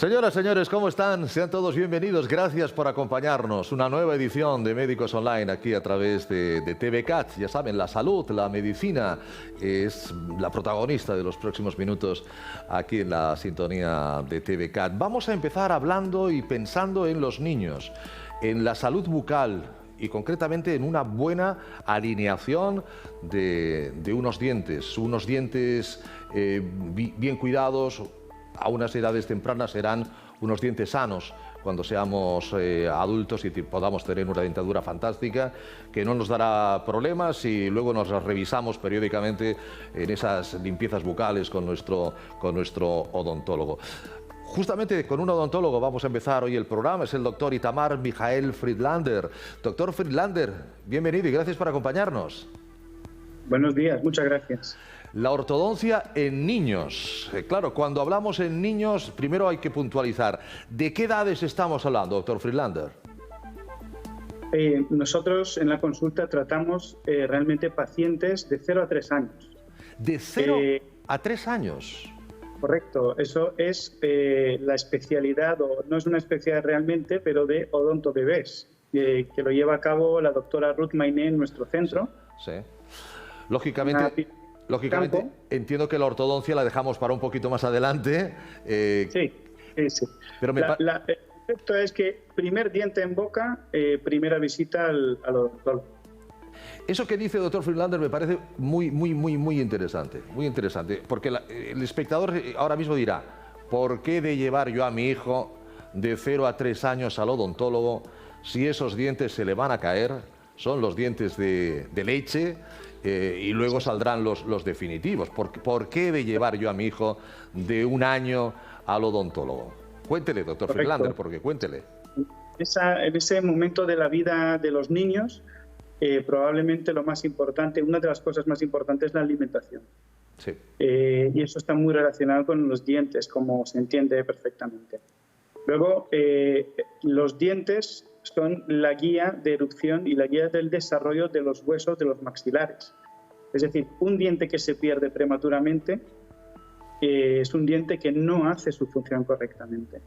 Señoras, señores, ¿cómo están? Sean todos bienvenidos. Gracias por acompañarnos. Una nueva edición de Médicos Online aquí a través de TVCAT. Ya saben, la salud, la medicina es la protagonista de los próximos minutos aquí en la sintonía de TVCAT. Vamos a empezar hablando y pensando en los niños, en la salud bucal y concretamente en una buena alineación de unos dientes bien cuidados. A unas edades tempranas serán unos dientes sanos cuando seamos adultos y podamos tener una dentadura fantástica que no nos dará problemas y luego nos las revisamos periódicamente en esas limpiezas bucales con nuestro odontólogo. Justamente con un odontólogo vamos a empezar hoy el programa, es el doctor Itamar Michael Friedlander. Doctor Friedlander, bienvenido y gracias por acompañarnos. Buenos días, muchas gracias. La ortodoncia en niños. Claro, cuando hablamos en niños, primero hay que puntualizar. ¿De qué edades estamos hablando, doctor Friedlander? Nosotros en la consulta tratamos realmente pacientes de 0 a 3 años. ¿De 0 a 3 años? Correcto, eso es la especialidad, o no es una especialidad realmente, pero de odontobebés, que lo lleva a cabo la doctora Ruth Mainé en nuestro centro. Sí. Lógicamente, entiendo que la ortodoncia la dejamos para un poquito más adelante. Sí. Pero el concepto es que primer diente en boca, primera visita al odontólogo. Eso que dice el doctor Friedlander me parece muy interesante, porque el espectador ahora mismo dirá, ¿por qué de llevar yo a mi hijo de 0 a 3 años al odontólogo si esos dientes se le van a caer? Son los dientes de leche y luego saldrán los definitivos. ¿Por qué de llevar yo a mi hijo de 1 año al odontólogo? Cuéntele, doctor Friedlander, porque cuéntele. En ese momento de la vida de los niños, probablemente lo más importante, una de las cosas más importantes es la alimentación. Sí. Y eso está muy relacionado con los dientes, como se entiende perfectamente. Luego, los dientes son la guía de erupción y la guía del desarrollo de los huesos de los maxilares. Es decir, un diente que se pierde prematuramente es un diente que no hace su función correctamente.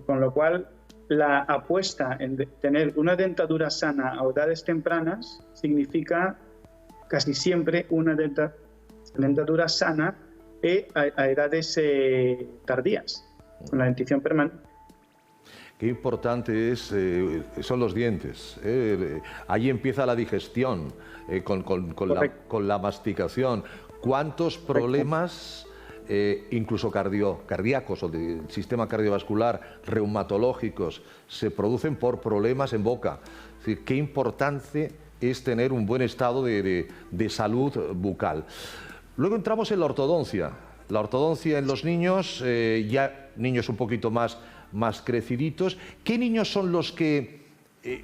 Con lo cual, la apuesta en tener una dentadura sana a edades tempranas significa casi siempre una dentadura sana a edades tardías, con la dentición permanente. Qué importante son los dientes. Ahí empieza la digestión, con la masticación. ¿Cuántos problemas, incluso cardíacos o del sistema cardiovascular, reumatológicos, se producen por problemas en boca? Es decir, qué importante es tener un buen estado de salud bucal. Luego entramos en la ortodoncia. La ortodoncia en los niños, ya niños un poquito más creciditos. ¿Qué niños son los que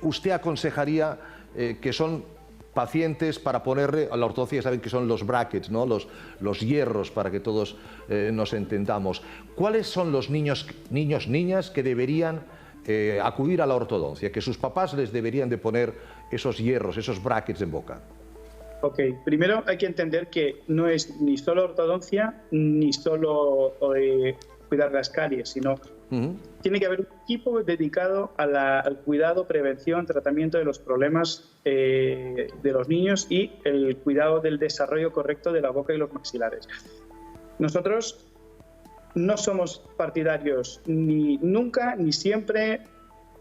usted aconsejaría que son pacientes para ponerle a la ortodoncia? Saben que son los brackets, ¿no? los hierros, para que todos nos entendamos. ¿Cuáles son los niños, niñas que deberían acudir a la ortodoncia, que sus papás les deberían de poner esos hierros, esos brackets en boca? Ok, primero hay que entender que no es ni solo ortodoncia ni solo cuidar las caries, sino tiene que haber un equipo dedicado al cuidado, prevención, tratamiento de los problemas de los niños y el cuidado del desarrollo correcto de la boca y los maxilares. Nosotros no somos partidarios ni nunca, ni siempre,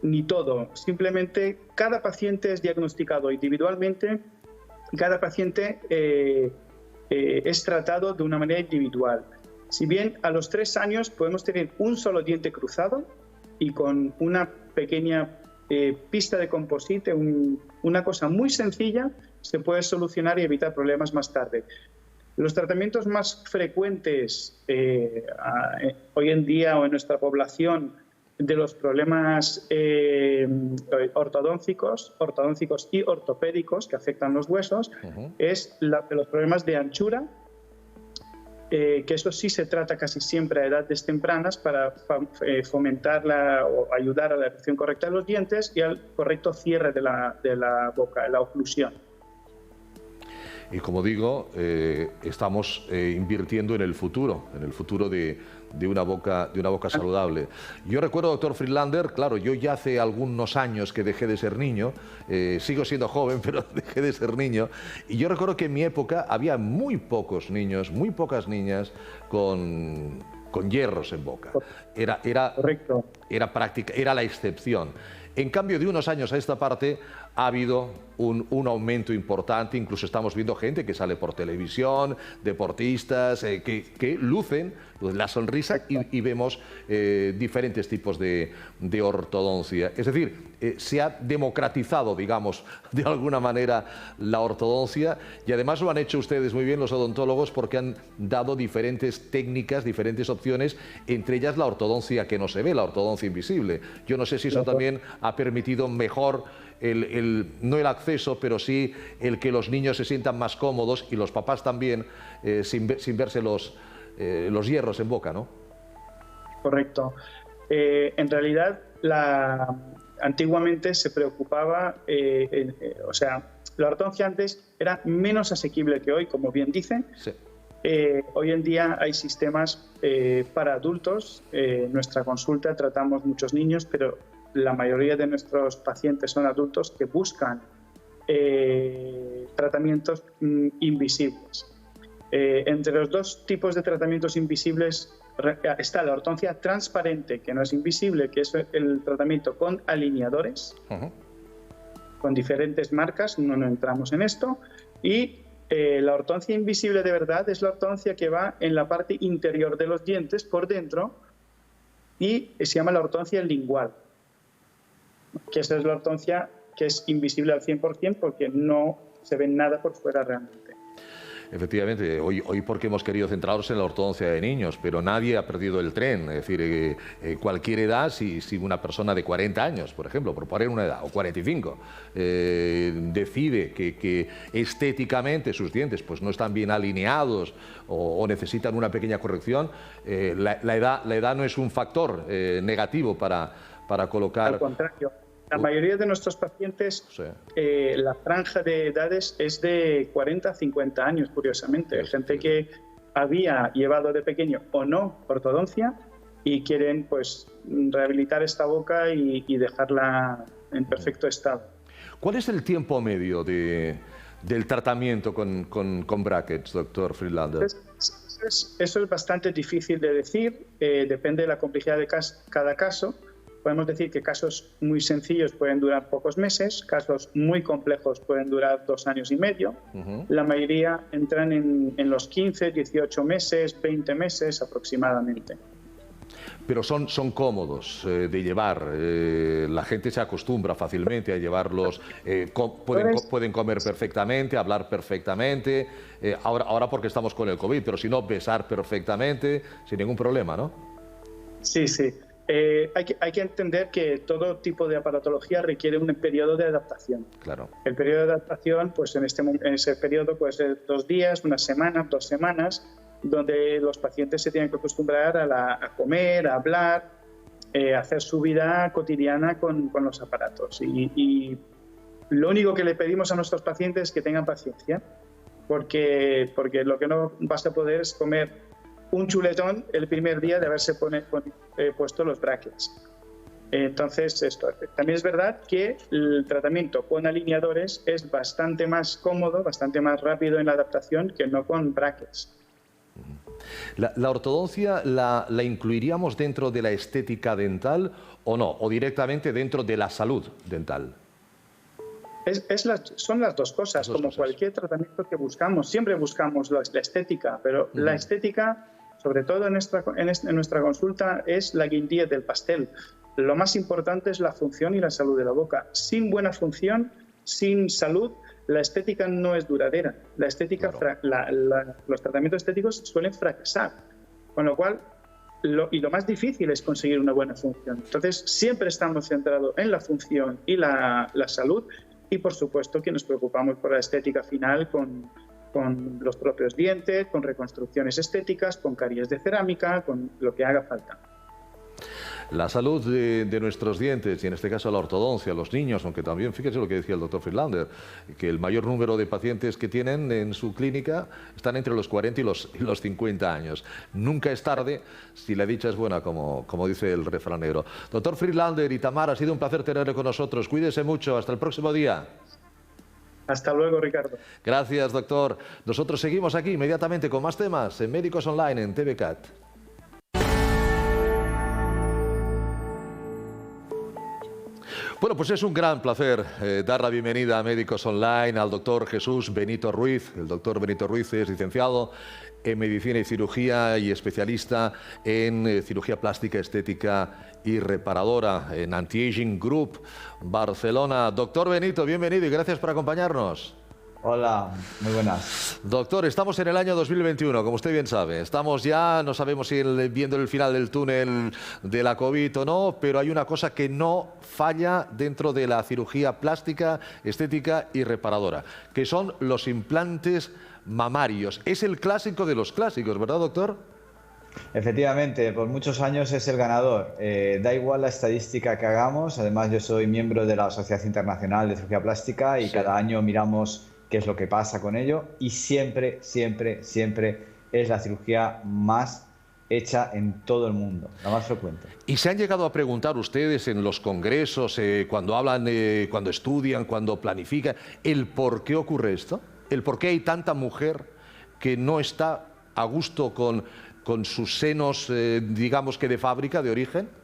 ni todo. Simplemente cada paciente es diagnosticado individualmente, cada paciente es tratado de una manera individual. Si bien a los 3 años podemos tener un solo diente cruzado y con una pequeña pista de composite, una cosa muy sencilla, se puede solucionar y evitar problemas más tarde. Los tratamientos más frecuentes hoy en día o en nuestra población de los problemas ortodónticos y ortopédicos que afectan los huesos es los problemas de anchura, que eso sí se trata casi siempre a edades tempranas para fomentar o ayudar a la erupción correcta de los dientes y al correcto cierre de la boca, la oclusión. Y como digo, estamos invirtiendo en el futuro de de una boca saludable. Yo recuerdo, doctor Friedlander, claro, yo ya hace algunos años que dejé de ser niño, sigo siendo joven, pero dejé de ser niño, y yo recuerdo que en mi época había muy pocos niños, muy pocas niñas con hierros en boca. Correcto. Era práctica, era la excepción. En cambio, de unos años a esta parte ha habido un aumento importante, incluso estamos viendo gente que sale por televisión, deportistas, que lucen la sonrisa y vemos diferentes tipos de ortodoncia. Es decir, se ha democratizado, digamos, de alguna manera la ortodoncia, y además lo han hecho ustedes muy bien, los odontólogos, porque han dado diferentes técnicas, diferentes opciones, entre ellas la ortodoncia que no se ve, la ortodoncia invisible. Yo no sé si eso también ha permitido mejor no el acceso, pero sí el que los niños se sientan más cómodos y los papás también, sin verse los hierros en boca, ¿no? Correcto. En realidad, antiguamente se preocupaba, o sea, la ortodoncia antes era menos asequible que hoy, como bien dicen. Sí. Hoy en día hay sistemas para adultos. En nuestra consulta tratamos muchos niños, pero la mayoría de nuestros pacientes son adultos que buscan tratamientos invisibles. Entre los dos tipos de tratamientos invisibles está la ortodoncia transparente, que no es invisible, que es el tratamiento con alineadores, con diferentes marcas, no entramos en esto, y la ortodoncia invisible de verdad es la ortodoncia que va en la parte interior de los dientes, por dentro, y se llama la ortodoncia lingual, que esa es la ortodoncia que es invisible al 100% porque no se ve nada por fuera realmente. Efectivamente, hoy porque hemos querido centrarnos en la ortodoncia de niños, pero nadie ha perdido el tren. Es decir, cualquier edad, si una persona de 40 años, por ejemplo, por poner una edad, o 45, decide que estéticamente sus dientes pues no están bien alineados o necesitan una pequeña corrección, la edad no es un factor negativo para colocar... Al contrario. La mayoría de nuestros pacientes, sí, la franja de edades es de 40 a 50 años, curiosamente. Hay gente que había llevado de pequeño o no ortodoncia y quieren pues rehabilitar esta boca y dejarla en perfecto estado. ¿Cuál es el tiempo medio del tratamiento con brackets, doctor Friedlander? Eso es bastante difícil de decir, depende de la complejidad de cada caso. Podemos decir que casos muy sencillos pueden durar pocos meses, casos muy complejos pueden durar 2 años y medio. La mayoría entran en los 15, 18 meses, 20 meses aproximadamente. Pero son cómodos de llevar, la gente se acostumbra fácilmente a llevarlos, pueden comer perfectamente, hablar perfectamente, ahora porque estamos con el COVID, pero si no, besar perfectamente, sin ningún problema, ¿no? Sí, sí. Hay que entender que todo tipo de aparatología requiere un periodo de adaptación. Claro. El periodo de adaptación, pues en ese periodo puede ser 2 días, 1 semana, 2 semanas, donde los pacientes se tienen que acostumbrar a comer, a hablar, a hacer su vida cotidiana con los aparatos. Y lo único que le pedimos a nuestros pacientes es que tengan paciencia, porque lo que no vas a poder es comer un chuletón el primer día de haberse puesto los brackets. Entonces, también es verdad que el tratamiento con alineadores es bastante más cómodo, bastante más rápido en la adaptación que no con brackets. ¿La ortodoncia la incluiríamos dentro de la estética dental o no? ¿O directamente dentro de la salud dental? Son las dos cosas, cualquier tratamiento que buscamos. Siempre buscamos la estética, pero la estética, sobre todo en nuestra consulta, es la guindilla del pastel. Lo más importante es la función y la salud de la boca. Sin buena función, sin salud, la estética no es duradera. La estética, claro. Los tratamientos estéticos suelen fracasar, con lo cual lo más difícil es conseguir una buena función. Entonces, siempre estamos centrados en la función y la salud, y por supuesto que nos preocupamos por la estética final con los propios dientes, con reconstrucciones estéticas, con caries de cerámica, con lo que haga falta. La salud de nuestros dientes, y en este caso la ortodoncia, los niños, aunque también, fíjese lo que decía el doctor Friedlander, que el mayor número de pacientes que tienen en su clínica están entre los 40 y los 50 años. Nunca es tarde si la dicha es buena, como dice el refranero. Doctor Friedlander y Tamar, ha sido un placer tenerle con nosotros. Cuídese mucho. Hasta el próximo día. Hasta luego, Ricardo. Gracias, doctor. Nosotros seguimos aquí inmediatamente con más temas en Médicos Online en TVCAT. Bueno, pues es un gran placer dar la bienvenida a Médicos Online al doctor Jesús Benito Ruiz. El doctor Benito Ruiz es licenciado en Medicina y Cirugía y especialista en cirugía plástica, estética y reparadora en Anti-Aging Group, Barcelona. Doctor Benito, bienvenido y gracias por acompañarnos. Hola, muy buenas. Doctor, estamos en el año 2021, como usted bien sabe. Estamos ya, no sabemos si viendo el final del túnel de la COVID o no, pero hay una cosa que no falla dentro de la cirugía plástica, estética y reparadora, que son los implantes mamarios. Es el clásico de los clásicos, ¿verdad, doctor? Efectivamente, por muchos años es el ganador. Da igual la estadística que hagamos. Además, yo soy miembro de la Asociación Internacional de Cirugía Plástica y cada año miramos qué es lo que pasa con ello, y siempre, siempre, siempre es la cirugía más hecha en todo el mundo, la más frecuente. ¿Y se han llegado a preguntar ustedes en los congresos, cuando hablan, cuando estudian, cuando planifican, el por qué ocurre esto? ¿El por qué hay tanta mujer que no está a gusto con sus senos, digamos que de fábrica, de origen?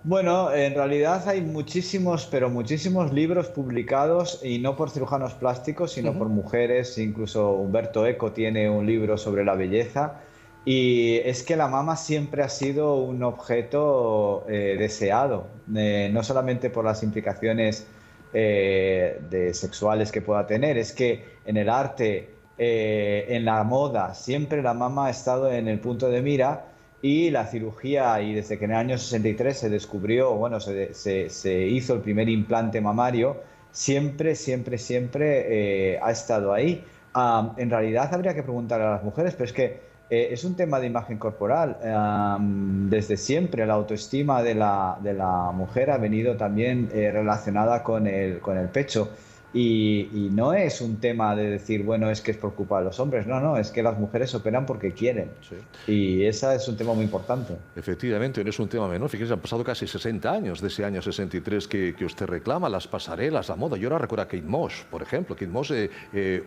Bueno, en realidad hay muchísimos, pero muchísimos libros publicados, y no por cirujanos plásticos, sino por mujeres. Incluso Humberto Eco tiene un libro sobre la belleza. Y es que la mama siempre ha sido un objeto deseado, no solamente por las implicaciones sexuales que pueda tener. Es que en el arte, en la moda, siempre la mama ha estado en el punto de mira. Y la cirugía, y desde que en el año 63 se descubrió, bueno, se hizo el primer implante mamario, siempre, siempre, siempre ha estado ahí. En realidad habría que preguntar a las mujeres, pero es que es un tema de imagen corporal. Desde siempre la autoestima de la mujer ha venido también relacionada con el pecho. Y no es un tema de decir, bueno, es que es por culpa de los hombres. No, no, es que las mujeres operan porque quieren. Sí. Y ese es un tema muy importante. Efectivamente, no es un tema menor. Fíjese, han pasado casi 60 años de ese año 63 que usted reclama, las pasarelas, la moda. Yo ahora recuerdo a Kate Moss, por ejemplo. Kate Moss,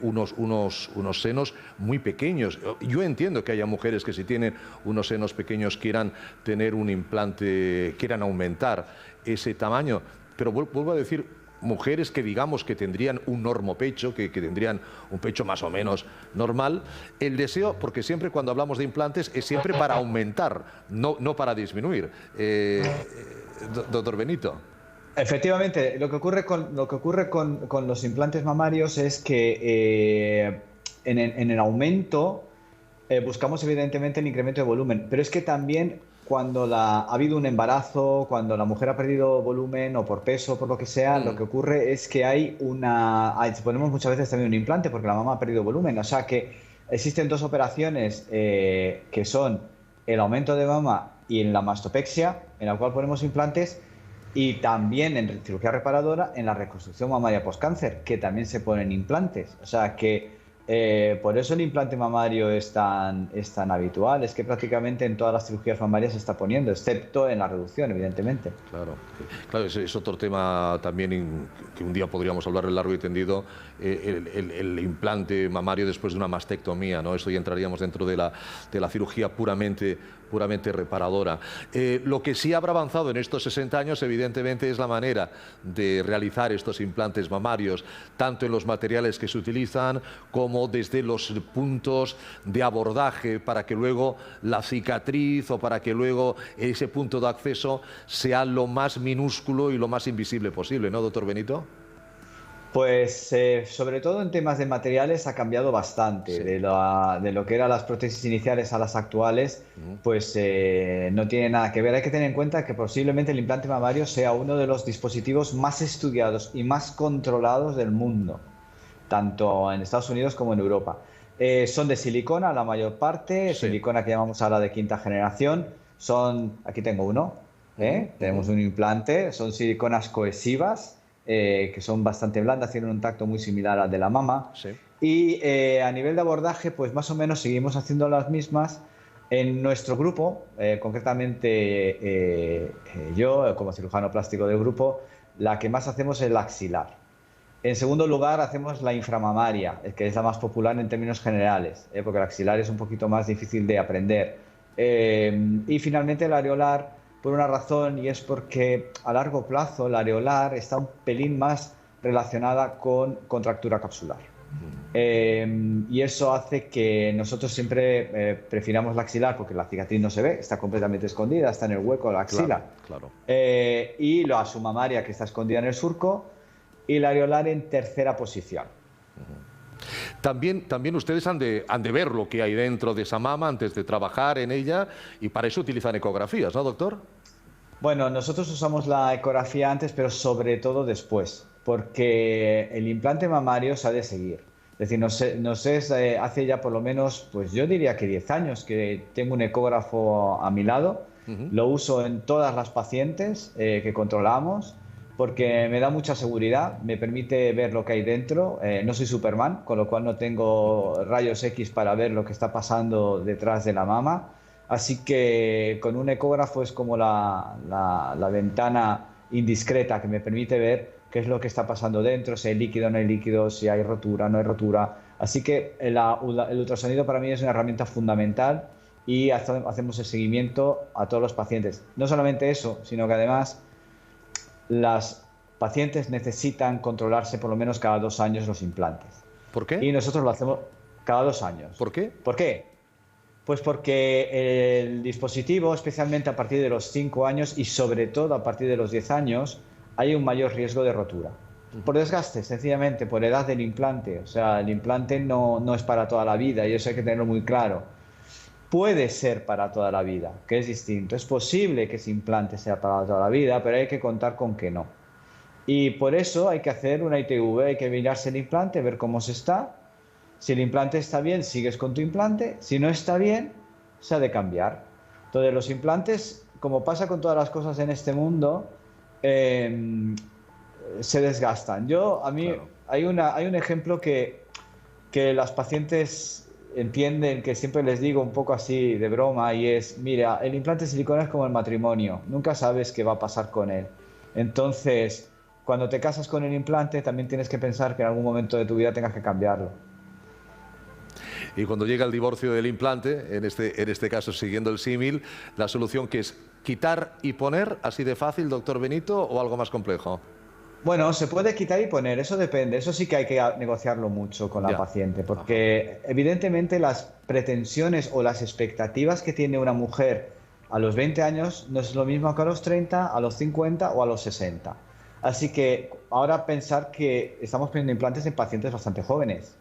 unos senos muy pequeños. Yo entiendo que haya mujeres que si tienen unos senos pequeños quieran tener un implante, quieran aumentar ese tamaño. Pero vuelvo a decir, mujeres que digamos que tendrían un normopecho, que tendrían un pecho más o menos normal, el deseo, porque siempre cuando hablamos de implantes es siempre para aumentar, no para disminuir. Doctor Benito. Efectivamente, lo que ocurre con los implantes mamarios es que en el aumento buscamos evidentemente el incremento de volumen, pero es que también cuando ha habido un embarazo, cuando la mujer ha perdido volumen o por peso, por lo que sea, lo que ocurre es que ponemos muchas veces también un implante porque la mama ha perdido volumen. O sea que existen dos operaciones que son el aumento de mama y en la mastopexia, en la cual ponemos implantes, y también en cirugía reparadora, en la reconstrucción mamaria postcáncer, que también se ponen implantes. O sea que por eso el implante mamario es tan habitual. Es que prácticamente en todas las cirugías mamarias se está poniendo, excepto en la reducción, evidentemente. Claro, es otro tema también que un día podríamos hablar largo y tendido, el implante mamario después de una mastectomía, ¿no? Eso ya entraríamos dentro de la cirugía puramente reparadora. Lo que sí habrá avanzado en estos 60 años, evidentemente, es la manera de realizar estos implantes mamarios, tanto en los materiales que se utilizan como desde los puntos de abordaje, para que luego la cicatriz o para que luego ese punto de acceso sea lo más minúsculo y lo más invisible posible, ¿no, doctor Benito? Pues sobre todo en temas de materiales ha cambiado bastante. Sí. De lo que eran las prótesis iniciales a las actuales, pues no tiene nada que ver. Hay que tener en cuenta que posiblemente el implante mamario sea uno de los dispositivos más estudiados y más controlados del mundo, tanto en Estados Unidos como en Europa. Son de silicona la mayor parte, sí. Silicona que llamamos ahora de quinta generación. aquí tengo uno, tenemos un implante, son siliconas cohesivas, que son bastante blandas, tienen un tacto muy similar al de la mama. Sí. Y a nivel de abordaje, pues más o menos seguimos haciendo las mismas. En nuestro grupo, concretamente yo, como cirujano plástico del grupo, la que más hacemos es la axilar. En segundo lugar, hacemos la inframamaria, que es la más popular en términos generales, porque la axilar es un poquito más difícil de aprender. Y finalmente la areolar, por una razón, y es porque a largo plazo la areolar está un pelín más relacionada con contractura capsular. Y eso hace que nosotros siempre prefiramos la axilar porque la cicatriz no se ve, está completamente escondida, está en el hueco de la axila. Claro. Y la submamaria, que está escondida en el surco, y la areolar en tercera posición. También ustedes han de ver lo que hay dentro de esa mama antes de trabajar en ella, y para eso utilizan ecografías, ¿no, doctor? Bueno, nosotros usamos la ecografía antes, pero sobre todo después, porque el implante mamario se ha de seguir. Es decir, hace ya por lo menos, pues yo diría que 10 años que tengo un ecógrafo a mi lado. Lo uso en todas las pacientes que controlamos, porque me da mucha seguridad, me permite ver lo que hay dentro. No soy Superman, con lo cual no tengo rayos X para ver lo que está pasando detrás de la mama. Así que con un ecógrafo es como la ventana indiscreta que me permite ver qué es lo que está pasando dentro, si hay líquido o no hay líquido, si hay rotura o no hay rotura. Así que el ultrasonido para mí es una herramienta fundamental y hacemos el seguimiento a todos los pacientes. No solamente eso, sino que además las pacientes necesitan controlarse por lo menos cada 2 años los implantes. ¿Por qué? Y nosotros lo hacemos cada 2 años. ¿Por qué? ¿Por qué? Pues porque el dispositivo, especialmente a partir de los 5 años y sobre todo a partir de los 10 años, hay un mayor riesgo de rotura. Por desgaste, sencillamente, por edad del implante. O sea, el implante no es para toda la vida y eso hay que tenerlo muy claro. Puede ser para toda la vida, que es distinto. Es posible que ese implante sea para toda la vida, pero hay que contar con que no. Y por eso hay que hacer una ITV, hay que mirarse el implante, ver cómo se está. Si el implante está bien, sigues con tu implante. Si no está bien, se ha de cambiar. Entonces, los implantes, como pasa con todas las cosas en este mundo, se desgastan. Claro. Hay un ejemplo que las pacientes entienden, que siempre les digo un poco así de broma, y es, mira, el implante de silicona es como el matrimonio, nunca sabes qué va a pasar con él. Entonces, cuando te casas con el implante, también tienes que pensar que en algún momento de tu vida tengas que cambiarlo. Y cuando llega el divorcio del implante, en este caso siguiendo el símil, la solución que es quitar y poner, así de fácil, doctor Benito, o algo más complejo. Bueno, se puede quitar y poner, eso depende, eso sí que hay que negociarlo mucho con la paciente, porque evidentemente las pretensiones o las expectativas que tiene una mujer a los 20 años no es lo mismo que a los 30, a los 50 o a los 60. Así que ahora pensar que estamos poniendo implantes en pacientes bastante jóvenes,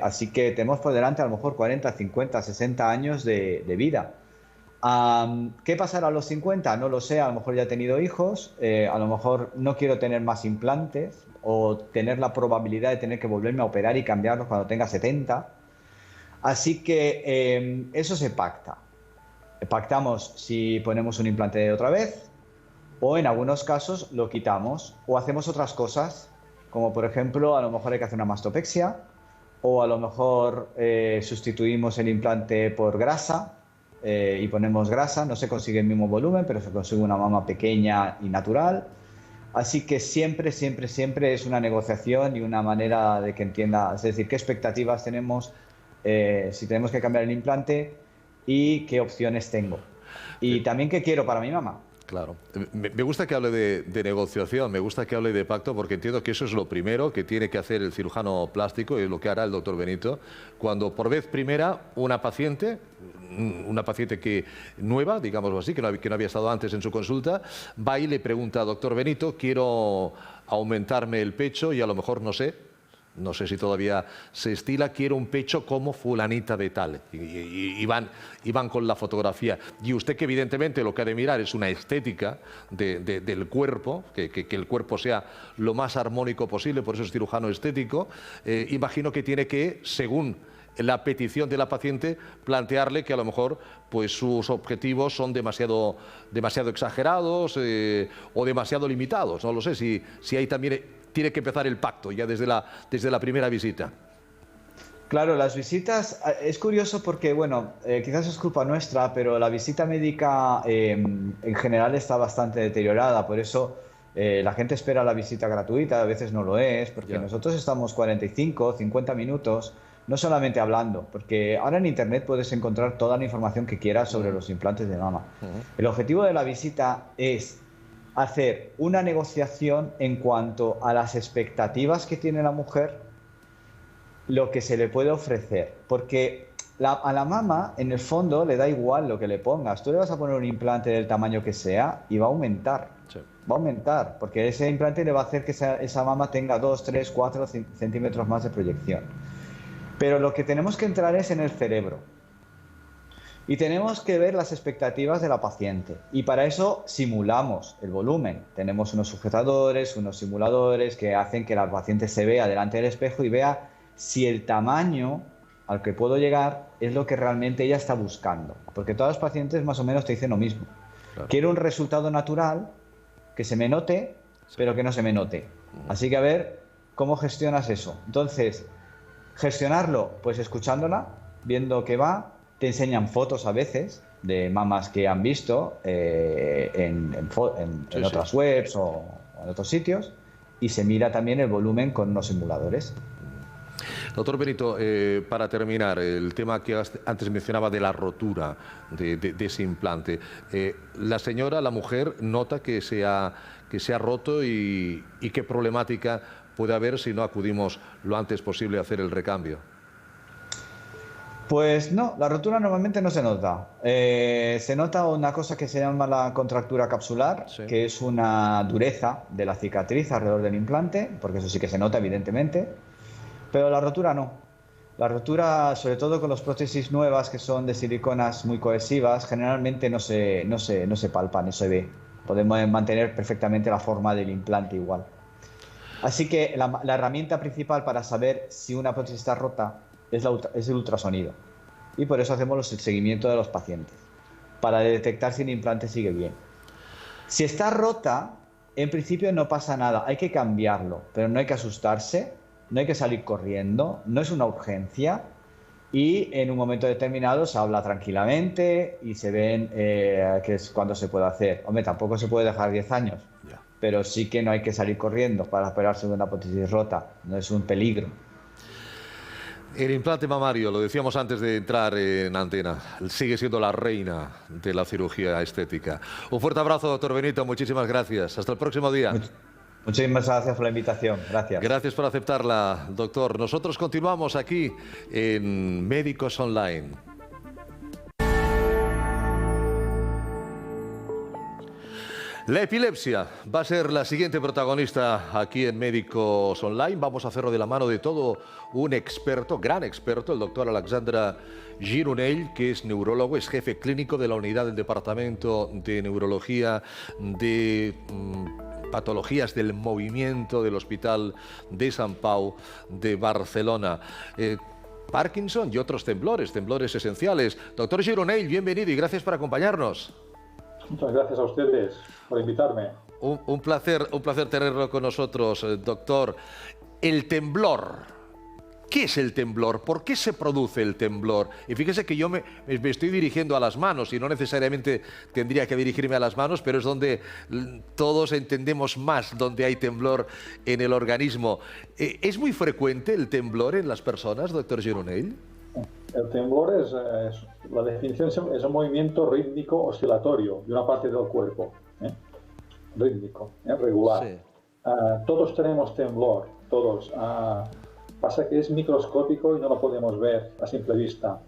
así que tenemos por delante a lo mejor 40, 50, 60 años de vida. ¿Qué pasará a los 50? No lo sé, a lo mejor ya he tenido hijos, a lo mejor no quiero tener más implantes o tener la probabilidad de tener que volverme a operar y cambiarlos cuando tenga 70. Así que eso se pacta. Pactamos si ponemos un implante otra vez o en algunos casos lo quitamos o hacemos otras cosas, como por ejemplo a lo mejor hay que hacer una mastopexia o a lo mejor sustituimos el implante por grasa. Y ponemos grasa, no se consigue el mismo volumen, pero se consigue una mama pequeña y natural. Así que siempre es una negociación y una manera de que entienda, es decir, qué expectativas tenemos, si tenemos que cambiar el implante y qué opciones tengo. Y también qué quiero para mi mamá. Claro. Me gusta que hable de negociación, me gusta que hable de pacto, porque entiendo que eso es lo primero que tiene que hacer el cirujano plástico y es lo que hará el doctor Benito cuando por vez primera una paciente que nueva, digámoslo así, que no había estado antes en su consulta, va y le pregunta, doctor Benito, quiero aumentarme el pecho y a lo mejor no sé si todavía se estila, quiero un pecho como fulanita de tal. Y van con la fotografía. Y usted, que evidentemente lo que ha de mirar es una estética del cuerpo, que el cuerpo sea lo más armónico posible, por eso es cirujano estético, imagino que tiene que, según la petición de la paciente, plantearle que a lo mejor pues sus objetivos son demasiado exagerados o demasiado limitados. No lo sé, si ahí también tiene que empezar el pacto ya desde la primera visita. Claro, las visitas, es curioso porque, bueno, quizás es culpa nuestra, pero la visita médica en general está bastante deteriorada, por eso la gente espera la visita gratuita, a veces no lo es, porque nosotros estamos 45, 50 minutos, no solamente hablando, porque ahora en Internet puedes encontrar toda la información que quieras sobre los implantes de mama. El objetivo de la visita es hacer una negociación en cuanto a las expectativas que tiene la mujer, lo que se le puede ofrecer, porque a la mama en el fondo le da igual lo que le pongas. Tú le vas a poner un implante del tamaño que sea y va a aumentar, va a aumentar, porque ese implante le va a hacer que esa mama tenga 2, 3, 4 centímetros más de proyección. Pero lo que tenemos que entrar es en el cerebro y tenemos que ver las expectativas de la paciente, y para eso simulamos el volumen. Tenemos unos sujetadores, unos simuladores que hacen que la paciente se vea delante del espejo y vea si el tamaño al que puedo llegar es lo que realmente ella está buscando. Porque todas las pacientes más o menos te dicen lo mismo. Claro. Quiero un resultado natural, que se me note, pero que no se me note. Así que a ver cómo gestionas eso. Entonces, gestionarlo, pues escuchándola, viendo que va, te enseñan fotos a veces de mamas que han visto en otras webs o en otros sitios, y se mira también el volumen con unos simuladores. Doctor Benito, para terminar, el tema que antes mencionaba de la rotura de ese implante. La señora, la mujer, nota que se ha roto y qué problemática puede haber si no acudimos lo antes posible a hacer el recambio. Pues no, la rotura normalmente no se nota. Se nota una cosa que se llama la contractura capsular, que es una dureza de la cicatriz alrededor del implante, porque eso sí que se nota evidentemente. Pero la rotura no. La rotura, sobre todo con las prótesis nuevas que son de siliconas muy cohesivas, generalmente no se palpa, no se ve. Podemos mantener perfectamente la forma del implante igual. Así que la herramienta principal para saber si una prótesis está rota es el ultrasonido. Y por eso hacemos el seguimiento de los pacientes, para detectar si el implante sigue bien. Si está rota, en principio no pasa nada, hay que cambiarlo, pero no hay que asustarse. No hay que salir corriendo, no es una urgencia, y en un momento determinado se habla tranquilamente y se ven que es cuando se puede hacer. Hombre, tampoco se puede dejar 10 años, pero sí que no hay que salir corriendo para operarse de una prótesis rota, no es un peligro. El implante mamario, lo decíamos antes de entrar en antena, sigue siendo la reina de la cirugía estética. Un fuerte abrazo, doctor Benito, muchísimas gracias. Hasta el próximo día. Muchísimas gracias por la invitación. Gracias. Gracias por aceptarla, doctor. Nosotros continuamos aquí en Médicos Online. La epilepsia va a ser la siguiente protagonista aquí en Médicos Online. Vamos a hacerlo de la mano de todo un experto, gran experto, el doctor Alexandre Gironell, que es neurólogo, es jefe clínico de la unidad del Departamento de Neurología de Patologías del Movimiento del Hospital de Sant Pau de Barcelona. Parkinson y otros temblores esenciales. Doctor Gironell, bienvenido y gracias por acompañarnos. Muchas gracias a ustedes por invitarme. Un placer tenerlo con nosotros, doctor. El temblor. ¿Qué es el temblor? ¿Por qué se produce el temblor? Y fíjese que yo me estoy dirigiendo a las manos y no necesariamente tendría que dirigirme a las manos, pero es donde todos entendemos más donde hay temblor en el organismo. ¿Es muy frecuente el temblor en las personas, doctor Gironell? El temblor la definición es un movimiento rítmico oscilatorio de una parte del cuerpo, rítmico, regular. Sí. Todos tenemos temblor, todos. Pasa que es microscópico y no lo podemos ver a simple vista.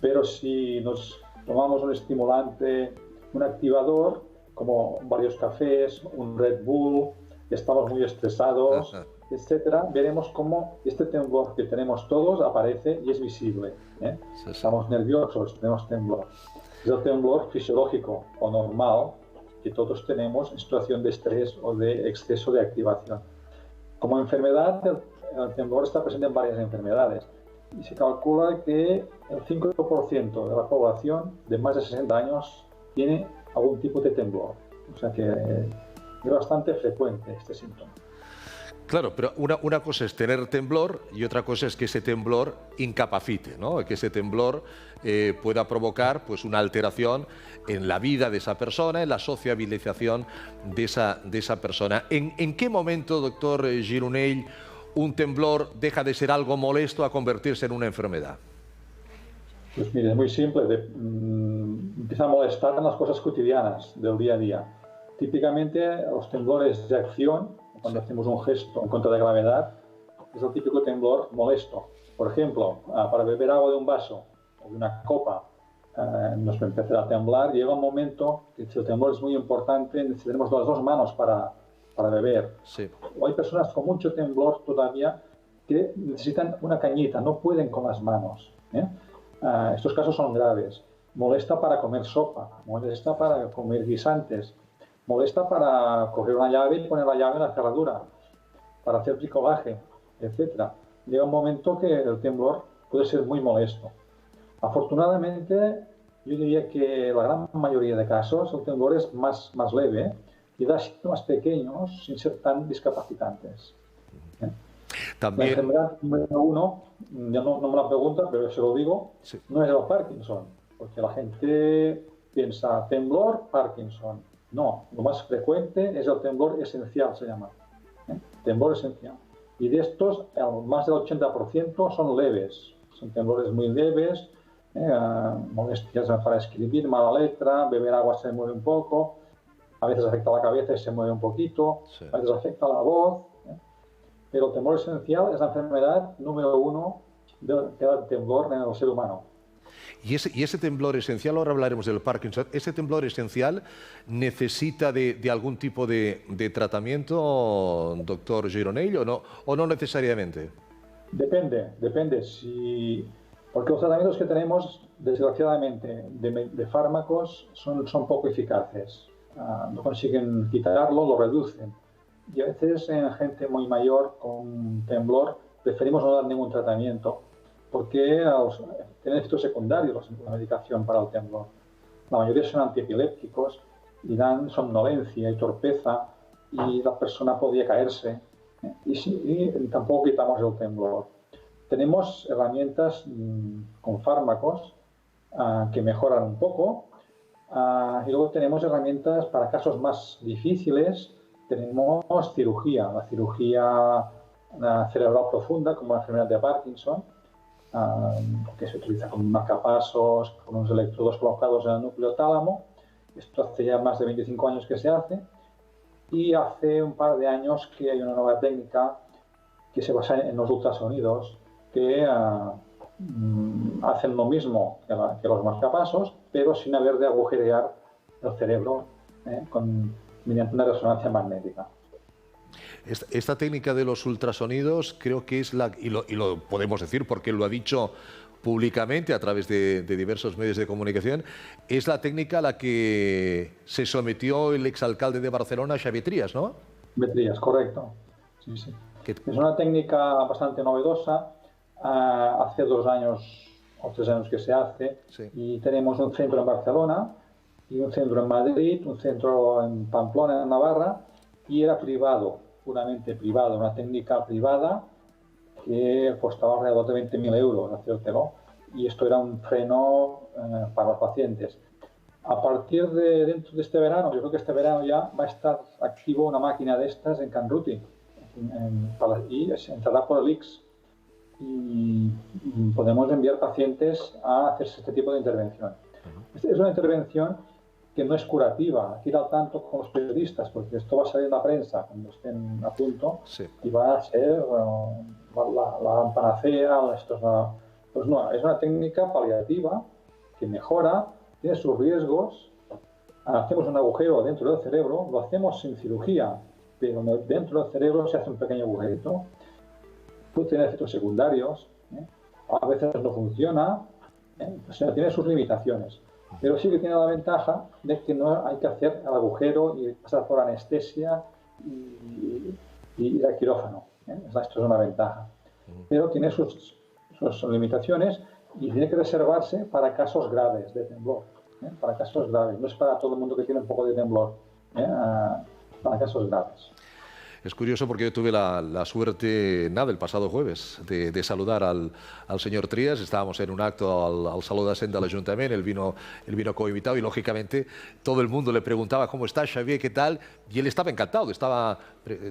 Pero si nos tomamos un estimulante, un activador, como varios cafés, un Red Bull, estamos muy estresados, etcétera, veremos cómo este temblor que tenemos todos aparece y es visible. Sí. Estamos nerviosos, tenemos temblor. Es el temblor fisiológico o normal que todos tenemos en situación de estrés o de exceso de activación. Como enfermedad, el temblor está presente en varias enfermedades. y se calcula que el 5% de la población de más de 60 años tiene algún tipo de temblor. O sea que es bastante frecuente este síntoma. Claro, pero una cosa es tener temblor y otra cosa es que ese temblor incapacite, ¿no? Que ese temblor pueda provocar pues, una alteración en la vida de esa persona, en la sociabilización de esa persona. ¿En qué momento, doctor Gironell, un temblor deja de ser algo molesto a convertirse en una enfermedad? Pues mire, es muy simple. Empieza a molestar en las cosas cotidianas del día a día. Típicamente los temblores de acción, cuando hacemos un gesto en contra de gravedad, es el típico temblor molesto. Por ejemplo, para beber agua de un vaso o de una copa nos empezará a temblar. Llega un momento que si el temblor es muy importante, necesitaremos las dos manos para beber. Sí. O hay personas con mucho temblor todavía que necesitan una cañita, no pueden con las manos. Estos casos son graves. Molesta para comer sopa, molesta para comer guisantes, molesta para coger una llave y poner la llave en la cerradura, para hacer bricolaje, etc. Llega un momento que el temblor puede ser muy molesto. Afortunadamente, yo diría que la gran mayoría de casos el temblor es más leve y da síntomas pequeños sin ser tan discapacitantes. También... La enfermedad número uno, ya no me la pregunta, pero yo se lo digo, sí. No es el Parkinson, porque la gente piensa temblor, Parkinson. No, lo más frecuente es el temblor esencial, se llama. Temblor esencial. Y de estos, más del 80% son leves. Son temblores muy leves, molestias para escribir, mala letra, beber agua se mueve un poco, a veces afecta la cabeza y se mueve un poquito, sí. A veces afecta la voz. Pero el temblor esencial es la enfermedad número uno del temblor en el ser humano. Y ese temblor esencial, ahora hablaremos del Parkinson, ¿ese temblor esencial necesita de algún tipo de tratamiento, doctor Gironell, o no necesariamente? Depende. Porque los tratamientos que tenemos, desgraciadamente, de fármacos son poco eficaces. No consiguen quitarlo, lo reducen. Y a veces en gente muy mayor con temblor preferimos no dar ningún tratamiento porque tienen efectos secundarios la medicación para el temblor. La mayoría son antiepilépticos y dan somnolencia y torpeza y la persona podría caerse y tampoco quitamos el temblor. Tenemos herramientas con fármacos que mejoran un poco y luego tenemos herramientas para casos más difíciles. Tenemos cirugía, la cirugía cerebral profunda, como la enfermedad de Parkinson, que se utiliza con marcapasos, con unos electrodos colocados en el núcleo tálamo. Esto hace ya más de 25 años que se hace. Y hace un par de años que hay una nueva técnica que se basa en los ultrasonidos, que hacen lo mismo que los marcapasos, pero sin haber de agujerear el cerebro mediante una resonancia magnética. Esta técnica de los ultrasonidos creo que es y lo podemos decir porque lo ha dicho públicamente a través de diversos medios de comunicación, es la técnica a la que se sometió el exalcalde de Barcelona, Xavier Trias, ¿no? Xavier Trias, correcto. Sí, sí. Es una técnica bastante novedosa. Hace 2 años o 3 años que se hace, sí. Y tenemos un centro en Barcelona y un centro en Madrid, un centro en Pamplona, en Navarra, y era privado, puramente privado, una técnica privada que costaba alrededor de 20.000 euros hacértelo, y esto era un freno para los pacientes. A partir de dentro de este verano, yo creo que este verano ya va a estar activo una máquina de estas en Can Ruti, y entrará por el ICS, y podemos enviar pacientes a hacerse este tipo de intervención. Es una intervención que no es curativa. Aquí al tanto con los periodistas, porque esto va a salir en la prensa cuando estén a punto, sí. Y va a ser la panacea. Pues no, es una técnica paliativa que mejora, tiene sus riesgos. Hacemos un agujero dentro del cerebro, lo hacemos sin cirugía, pero dentro del cerebro se hace un pequeño agujerito. Puede tener efectos secundarios, a veces no funciona, o sea, tiene sus limitaciones. Pero sí que tiene la ventaja de que no hay que hacer el agujero y pasar por anestesia y ir al quirófano. Esto es una ventaja. Pero tiene sus sus limitaciones y tiene que reservarse para casos graves de temblor. Para casos graves, no es para todo el mundo que tiene un poco de temblor, para casos graves. Es curioso porque yo tuve la suerte, el pasado jueves, de saludar al señor Trías. Estábamos en un acto al Saló de Cent de l'Ajuntament, él vino coinvitado y, lógicamente, todo el mundo le preguntaba ¿cómo está Xavier? ¿Qué tal? Y él estaba encantado,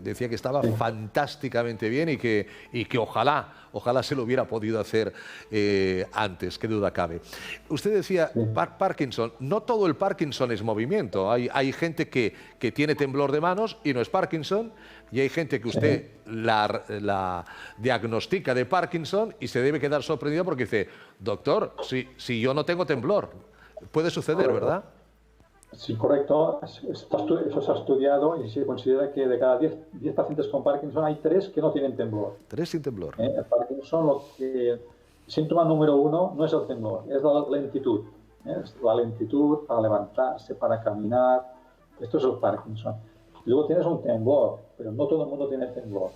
decía que estaba fantásticamente bien y que ojalá se lo hubiera podido hacer antes, qué duda cabe. Usted decía, Parkinson, no todo el Parkinson es movimiento. Hay gente que tiene temblor de manos y no es Parkinson, y hay gente que usted la diagnostica de Parkinson y se debe quedar sorprendido porque dice, doctor, si yo no tengo temblor. Puede suceder, ¿verdad? Sí, correcto. Eso se ha estudiado y se considera que de cada 10 pacientes con Parkinson hay 3 que no tienen temblor. 3 sin temblor. El Parkinson, el síntoma número 1 no es el temblor, es la lentitud. Es la lentitud para levantarse, para caminar. Esto es el Parkinson. Luego tienes un temblor, pero no todo el mundo tiene temblor.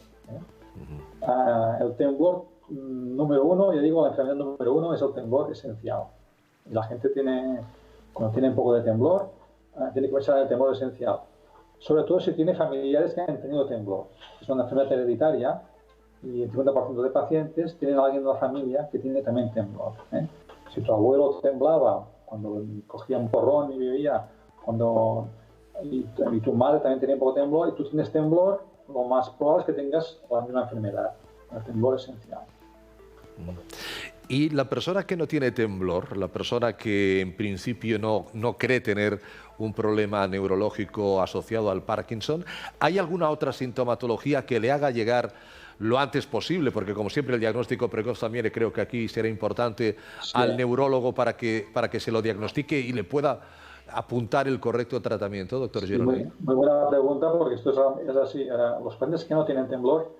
El temblor número 1, ya digo, la enfermedad número 1 es el temblor esencial. Y la gente cuando tiene un poco de temblor, tiene que pensar en el temblor esencial. Sobre todo si tiene familiares que han tenido temblor. Es una enfermedad hereditaria y el 50% de pacientes tienen a alguien de la familia que tiene también temblor. Si tu abuelo temblaba cuando cogía un porrón y vivía, y tu madre también tenía un poco de temblor y tú tienes temblor, lo más probable es que tengas la misma enfermedad, el temblor esencial. Y la persona que no tiene temblor, la persona que en principio no cree tener un problema neurológico asociado al Parkinson, ¿hay alguna otra sintomatología que le haga llegar lo antes posible? Porque, como siempre, el diagnóstico precoz también creo que aquí será importante al neurólogo para que se lo diagnostique y le pueda apuntar el correcto tratamiento, doctor Gironell. Muy buena pregunta, porque esto es así. Los pacientes que no tienen temblor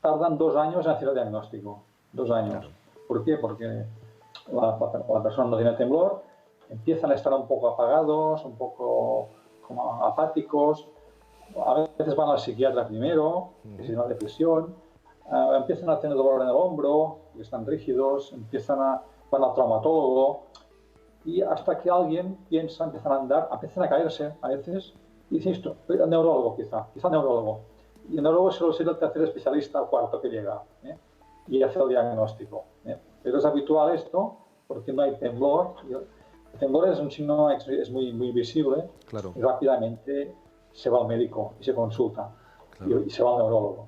tardan 2 años en hacer el diagnóstico. 2 años. Claro. ¿Por qué? Porque la persona no tiene temblor, empiezan a estar un poco apagados, un poco como apáticos, a veces van al psiquiatra primero, que se llama depresión, empiezan a tener dolor en el hombro, están rígidos, van al traumatólogo, y hasta que alguien empiezan a andar, empiezan a caerse a veces, y dice esto, el neurólogo quizá el neurólogo. Y el neurólogo suele ser el tercer especialista o cuarto que llega, y hace el diagnóstico. Pero es habitual esto, porque no hay temblor. El temblor es un signo, es muy visible, claro. Y rápidamente se va al médico y se consulta, claro. Y se va al neurólogo.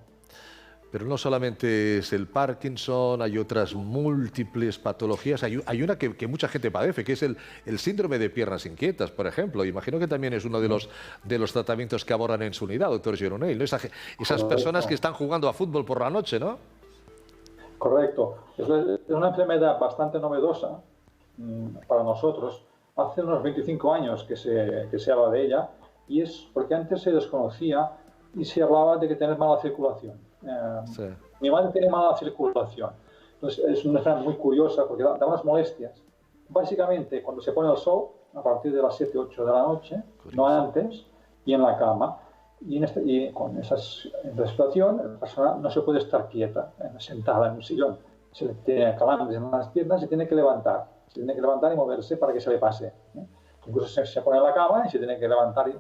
Pero no solamente es el Parkinson, hay otras múltiples patologías. Hay una que mucha gente padece, que es el síndrome de piernas inquietas, por ejemplo. Imagino que también es uno de los tratamientos que abordan en su unidad, doctor Gironell, ¿no? Esas personas que están jugando a fútbol por la noche, ¿no? Correcto. Es una enfermedad bastante novedosa para nosotros. Hace unos 25 años que se habla de ella, y es porque antes se desconocía y se hablaba de que tener mala circulación. Sí. Mi madre tiene mala circulación. Entonces es una enfermedad muy curiosa porque da unas molestias. Básicamente, cuando se pone el sol, a partir de las 7 o 8 de la noche, curioso. No antes, y en la cama. Y con esa situación, la persona no se puede estar quieta, sentada en un sillón. Se le tiene calambres en las piernas y se tiene que levantar. Se tiene que levantar y moverse para que se le pase. Incluso se pone en la cama y se tiene que levantar.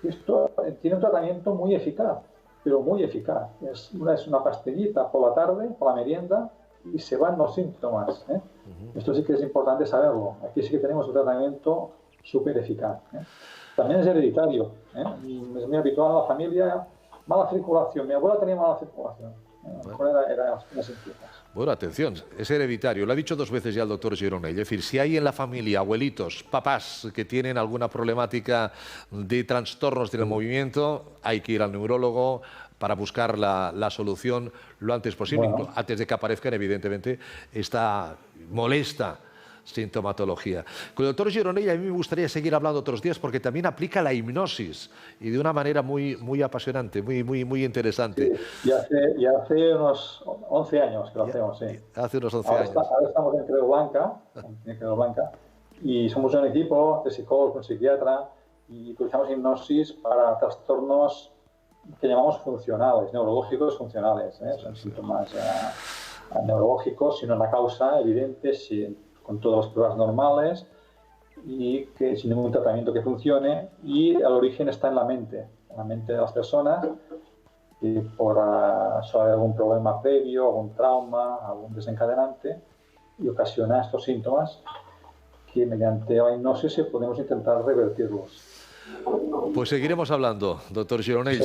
Esto tiene un tratamiento muy eficaz, pero muy eficaz. Es una pastillita por la tarde, por la merienda, y se van los síntomas. Esto sí que es importante saberlo. Aquí sí que tenemos un tratamiento súper eficaz. También es hereditario. Es muy habitual en la familia. Mala circulación. Mi abuela tenía mala circulación. Era unas inquietas. Bueno, atención, es hereditario. Lo ha dicho 2 veces ya el doctor Gironell. Es decir, si hay en la familia abuelitos, papás que tienen alguna problemática de trastornos del movimiento, hay que ir al neurólogo para buscar la solución lo antes posible, antes de que aparezcan, evidentemente, esta molesta sintomatología. Con el doctor Gironell a mí me gustaría seguir hablando otros días porque también aplica la hipnosis y de una manera muy apasionante, muy interesante. Sí, y hace unos 11 años que lo hacemos, sí. Hace unos 11 años. Ahora estamos en Creu Blanca y somos un equipo de psicólogos, un psiquiatra, y utilizamos hipnosis para trastornos que llamamos funcionales, neurológicos funcionales. Son síntomas neurológico, sino una causa evidente, con todas las pruebas normales y que sin ningún tratamiento que funcione, y el origen está en la mente de las personas, y por solo algún problema previo, algún trauma, algún desencadenante, y ocasiona estos síntomas que mediante la hipnosis podemos intentar revertirlos. Pues seguiremos hablando, doctor Gironell,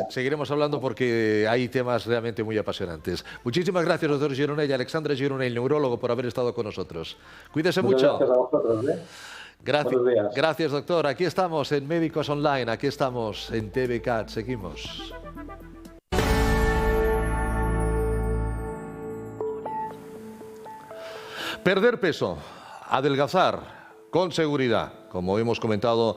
seguiremos hablando porque hay temas realmente muy apasionantes. Muchísimas gracias, doctor Gironell, Alexandre Gironell, neurólogo, por haber estado con nosotros. Cuídese mucho. Gracias a vosotros. Gracias, doctor. Aquí estamos en Médicos Online, aquí estamos en TVCAT, seguimos. Perder peso, adelgazar con seguridad, como hemos comentado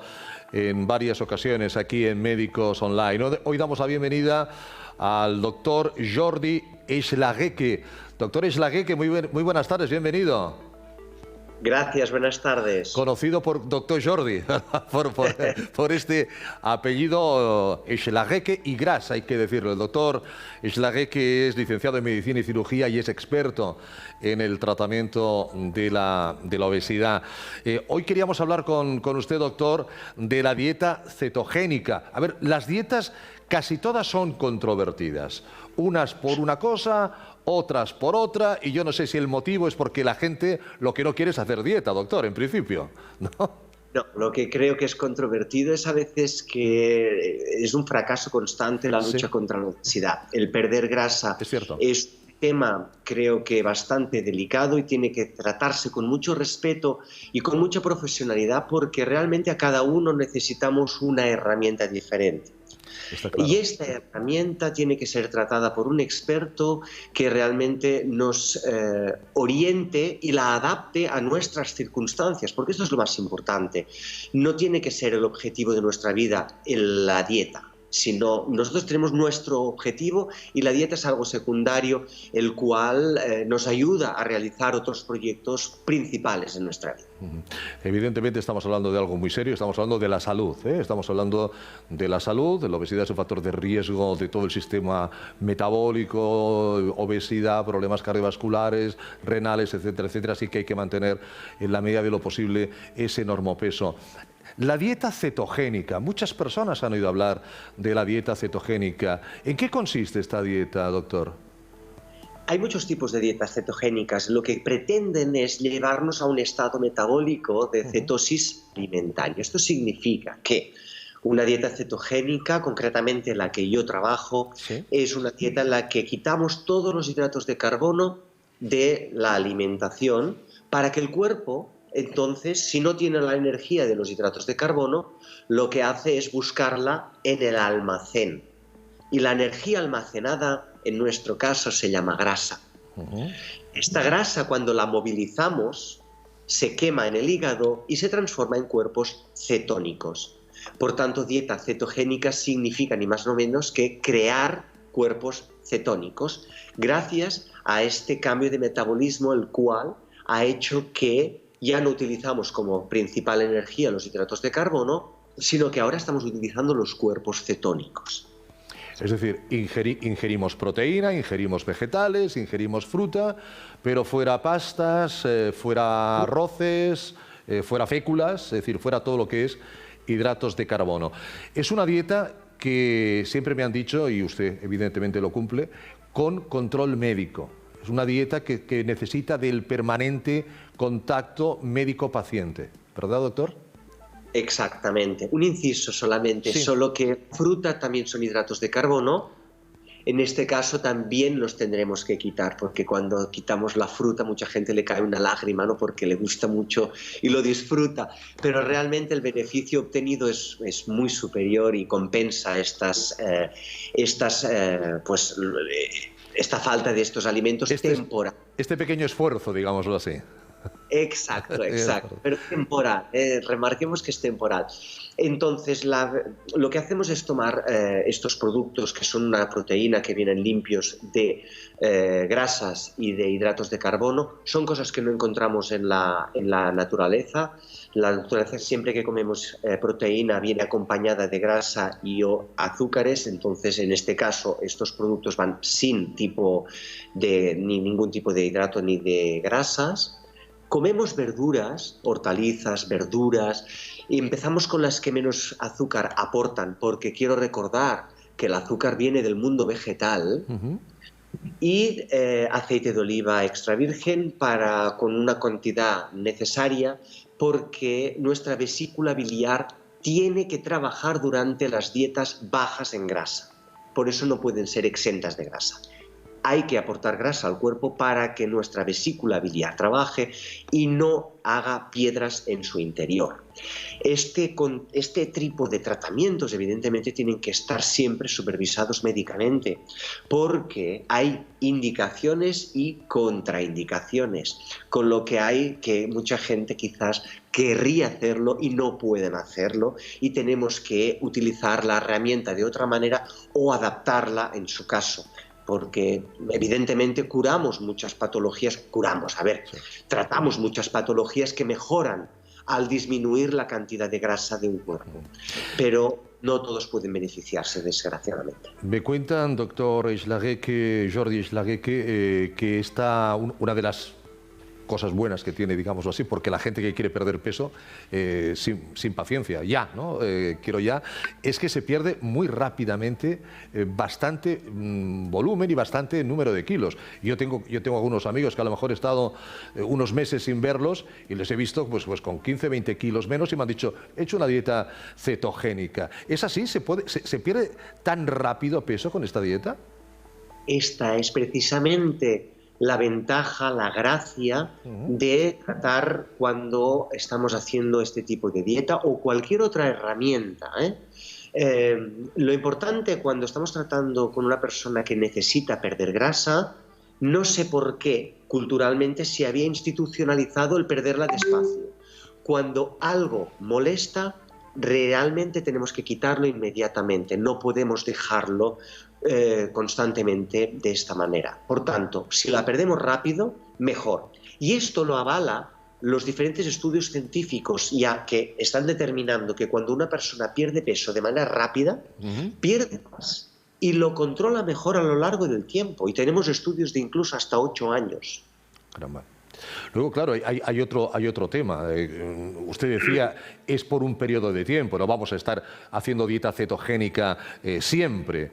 en varias ocasiones aquí en Médicos Online. Hoy damos la bienvenida al doctor Jordi Schlaghecke. Doctor Schlaghecke, muy buenas tardes, bienvenido. Gracias, buenas tardes. Conocido por doctor Jordi, por este apellido Schlaghecke y Gras, hay que decirlo. El doctor Schlaghecke es licenciado en Medicina y Cirugía y es experto en el tratamiento de la obesidad. Hoy queríamos hablar con usted, doctor, de la dieta cetogénica. A ver, las dietas casi todas son controvertidas. Unas por una cosa, otras por otra, y yo no sé si el motivo es porque la gente lo que no quiere es hacer dieta, doctor, en principio, ¿no? No, lo que creo que es controvertido es a veces que es un fracaso constante la lucha contra la obesidad. El perder grasa es cierto. Es un tema, creo que bastante delicado y tiene que tratarse con mucho respeto y con mucha profesionalidad, porque realmente a cada uno necesitamos una herramienta diferente. Claro. Y esta herramienta tiene que ser tratada por un experto que realmente nos oriente y la adapte a nuestras circunstancias, porque esto es lo más importante. No tiene que ser el objetivo de nuestra vida la dieta, sino nosotros tenemos nuestro objetivo y la dieta es algo secundario, el cual nos ayuda a realizar otros proyectos principales en nuestra vida. Evidentemente estamos hablando de algo muy serio, estamos hablando de la salud, estamos hablando de la salud. La obesidad es un factor de riesgo de todo el sistema metabólico, obesidad, problemas cardiovasculares, renales, etcétera, etcétera, así que hay que mantener en la medida de lo posible ese normopeso. La dieta cetogénica, muchas personas han oído hablar de la dieta cetogénica. ¿En qué consiste esta dieta, doctor? Hay muchos tipos de dietas cetogénicas. Lo que pretenden es llevarnos a un estado metabólico de cetosis alimentaria. Esto significa que una dieta cetogénica, concretamente la que yo trabajo, es una dieta en la que quitamos todos los hidratos de carbono de la alimentación para que el cuerpo, entonces, si no tiene la energía de los hidratos de carbono, lo que hace es buscarla en el almacén. Y la energía almacenada, en nuestro caso, se llama grasa. Esta grasa, cuando la movilizamos, se quema en el hígado y se transforma en cuerpos cetónicos. Por tanto, dieta cetogénica significa ni más ni menos que crear cuerpos cetónicos gracias a este cambio de metabolismo, el cual ha hecho que ya no utilizamos como principal energía los hidratos de carbono, sino que ahora estamos utilizando los cuerpos cetónicos. Es decir, ingerimos proteína, ingerimos vegetales, ingerimos fruta, pero fuera pastas, fuera arroces, fuera féculas, es decir, fuera todo lo que es hidratos de carbono. Es una dieta que siempre me han dicho, y usted evidentemente lo cumple, con control médico. Es una dieta que necesita del permanente contacto médico-paciente. ¿Verdad, doctor? Exactamente. Un inciso solamente, solo que fruta también son hidratos de carbono. En este caso también los tendremos que quitar, porque cuando quitamos la fruta mucha gente le cae una lágrima, ¿no? Porque le gusta mucho y lo disfruta, pero realmente el beneficio obtenido es muy superior y compensa esta falta de estos alimentos temporales. Este pequeño esfuerzo, digámoslo así. Exacto, pero temporal, remarquemos que es temporal. Entonces, lo que hacemos es tomar estos productos que son una proteína que vienen limpios de grasas y de hidratos de carbono. Son cosas que no encontramos en la naturaleza. La naturaleza, siempre que comemos proteína, viene acompañada de grasa y o azúcares. Entonces, en este caso, estos productos van sin ningún tipo de hidrato ni de grasas. Comemos verduras, hortalizas, verduras, y empezamos con las que menos azúcar aportan, porque quiero recordar que el azúcar viene del mundo vegetal, y aceite de oliva extra virgen con una cantidad necesaria, porque nuestra vesícula biliar tiene que trabajar durante las dietas bajas en grasa. Por eso no pueden ser exentas de grasa. Hay que aportar grasa al cuerpo para que nuestra vesícula biliar trabaje y no haga piedras en su interior. Este tipo de tratamientos evidentemente tienen que estar siempre supervisados médicamente, porque hay indicaciones y contraindicaciones, con lo que hay que mucha gente quizás querría hacerlo y no pueden hacerlo, y tenemos que utilizar la herramienta de otra manera o adaptarla en su caso. Porque evidentemente tratamos muchas patologías que mejoran al disminuir la cantidad de grasa de un cuerpo, pero no todos pueden beneficiarse, desgraciadamente. Me cuentan, doctor Jordi Schlagueque, que una de las cosas buenas que tiene, digámoslo así, porque la gente que quiere perder peso, sin paciencia, ya, ¿no? Quiero ya, es que se pierde muy rápidamente bastante volumen y bastante número de kilos. Yo tengo algunos amigos que a lo mejor he estado unos meses sin verlos y les he visto pues con 15, 20 kilos menos y me han dicho, he hecho una dieta cetogénica. ¿Es así? ¿Se pierde tan rápido peso con esta dieta? Esta es precisamente la ventaja, la gracia de tratar cuando estamos haciendo este tipo de dieta o cualquier otra herramienta. Lo importante cuando estamos tratando con una persona que necesita perder grasa, no sé por qué culturalmente se había institucionalizado el perderla despacio. Cuando algo molesta, realmente tenemos que quitarlo inmediatamente, no podemos dejarlo constantemente de esta manera. Por tanto, si la perdemos rápido, mejor. Y esto lo avala los diferentes estudios científicos, ya que están determinando que cuando una persona pierde peso de manera rápida, pierde más y lo controla mejor a lo largo del tiempo. Y tenemos estudios de incluso hasta 8 años. Caramba. Luego, claro, hay otro tema. Usted decía, es por un periodo de tiempo, no vamos a estar haciendo dieta cetogénica siempre.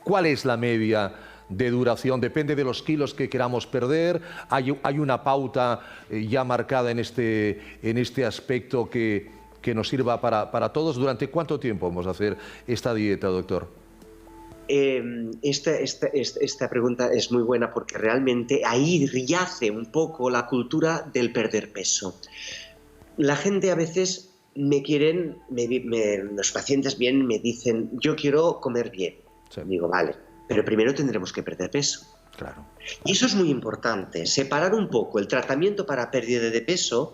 ¿Cuál es la media de duración? Depende de los kilos que queramos perder. ¿Hay una pauta ya marcada en este aspecto que nos sirva para todos? ¿Durante cuánto tiempo vamos a hacer esta dieta, doctor? Esta pregunta es muy buena porque realmente ahí yace un poco la cultura del perder peso. La gente a veces los pacientes vienen y me dicen, yo quiero comer bien. Sí. Digo, vale, pero primero tendremos que perder peso. Claro. Y eso es muy importante, separar un poco el tratamiento para pérdida de peso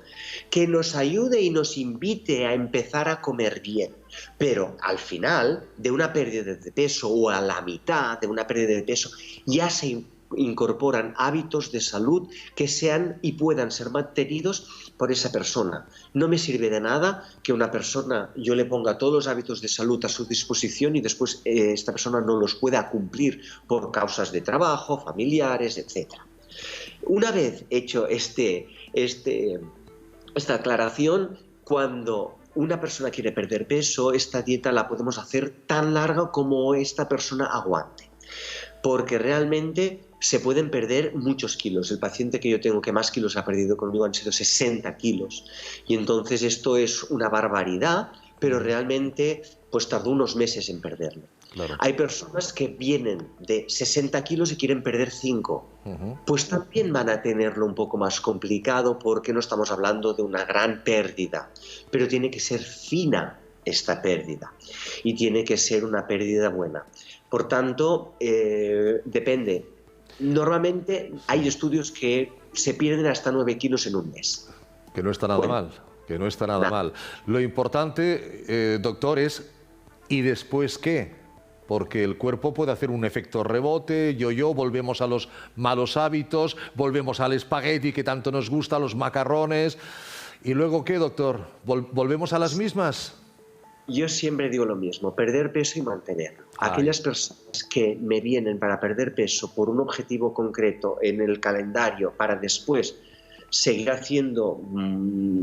que nos ayude y nos invite a empezar a comer bien. Pero al final de una pérdida de peso o a la mitad de una pérdida de peso ya se incorporan hábitos de salud que sean y puedan ser mantenidos por esa persona. No me sirve de nada que una persona, yo le ponga todos los hábitos de salud a su disposición y después esta persona no los pueda cumplir por causas de trabajo, familiares, etc. Una vez hecho esta aclaración, cuando una persona quiere perder peso, esta dieta la podemos hacer tan larga como esta persona aguante, porque realmente se pueden perder muchos kilos. El paciente que yo tengo que más kilos ha perdido conmigo han sido 60 kilos. Y entonces esto es una barbaridad, pero realmente pues tardó unos meses en perderlo. Claro. Hay personas que vienen de 60 kilos y quieren perder 5. Pues también van a tenerlo un poco más complicado porque no estamos hablando de una gran pérdida, pero tiene que ser fina esta pérdida y tiene que ser una pérdida buena. Por tanto, depende. normalmente hay estudios que se pierden hasta 9 kilos en un mes. Que no está nada mal, que no está nada mal. Lo importante, doctor, es ¿y después qué? Porque el cuerpo puede hacer un efecto rebote, yo, volvemos a los malos hábitos, volvemos al espagueti que tanto nos gusta, los macarrones. ¿Y luego qué, doctor? ¿Volvemos a las mismas? Yo siempre digo lo mismo, perder peso y mantenerlo. Aquellas personas que me vienen para perder peso por un objetivo concreto en el calendario para después seguir haciendo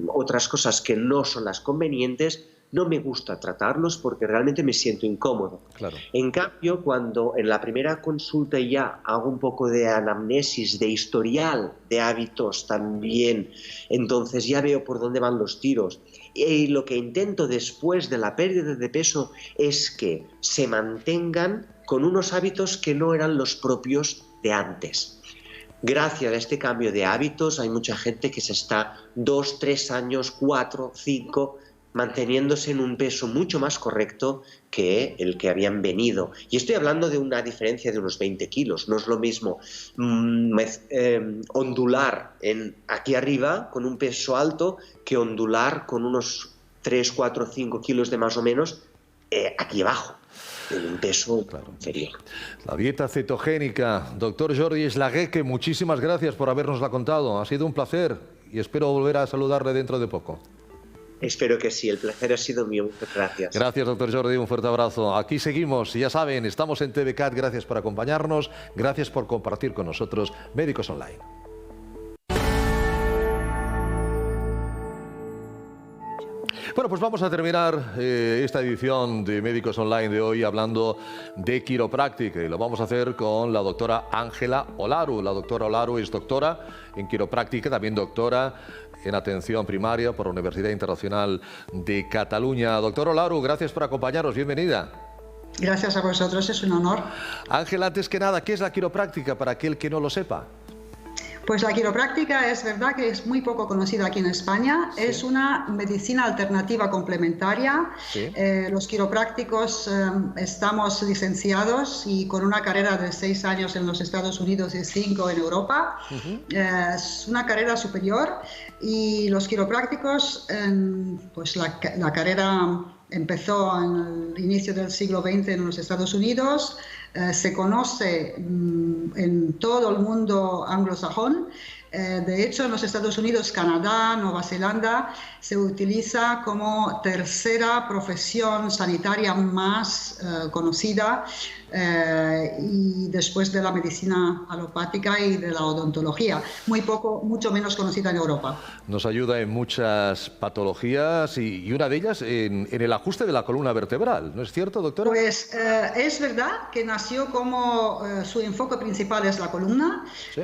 otras cosas que no son las convenientes, no me gusta tratarlos porque realmente me siento incómodo. Claro. En cambio, cuando en la primera consulta ya hago un poco de anamnesis, de historial de hábitos también, entonces ya veo por dónde van los tiros. Y lo que intento después de la pérdida de peso es que se mantengan con unos hábitos que no eran los propios de antes. Gracias a este cambio de hábitos hay mucha gente que se está 2, 3 años, 4, 5 manteniéndose en un peso mucho más correcto que el que habían venido. Y estoy hablando de una diferencia de unos 20 kilos. No es lo mismo ondular aquí arriba con un peso alto que ondular con unos 3, 4, 5 kilos de más o menos aquí abajo, en un peso inferior. La dieta cetogénica. Doctor Jordi Eslagueque, muchísimas gracias por habernosla contado. Ha sido un placer y espero volver a saludarle dentro de poco. Espero que sí, el placer ha sido mío. Muchas gracias. Gracias, doctor Jordi, un fuerte abrazo. Aquí seguimos, y ya saben, estamos en TVCAT. Gracias por acompañarnos, gracias por compartir con nosotros Médicos Online. Bueno, pues vamos a terminar esta edición de Médicos Online de hoy hablando de quiropráctica, y lo vamos a hacer con la doctora Ángela Olaru. La doctora Olaru es doctora en quiropráctica, también doctora en atención primaria por la Universidad Internacional de Cataluña. Doctora Olaru, gracias por acompañarnos, bienvenida. Gracias a vosotros, es un honor. Ángela, antes que nada, ¿qué es la quiropráctica para aquel que no lo sepa? Pues la quiropráctica es verdad que es muy poco conocida aquí en España. Sí. Es una medicina alternativa complementaria. Sí. Los quiroprácticos estamos licenciados y con una carrera de 6 años en los Estados Unidos y 5 en Europa. Es una carrera superior y los quiroprácticos, pues la carrera empezó en el inicio del siglo XX en los Estados Unidos. Se conoce en todo el mundo anglosajón. De hecho, en los Estados Unidos, Canadá, Nueva Zelanda, se utiliza como tercera profesión sanitaria más conocida y después de la medicina alopática y de la odontología. Mucho menos conocida en Europa. Nos ayuda en muchas patologías y una de ellas en el ajuste de la columna vertebral. ¿No es cierto, doctora? Pues es verdad que nació como su enfoque principal es la columna. ¿Sí?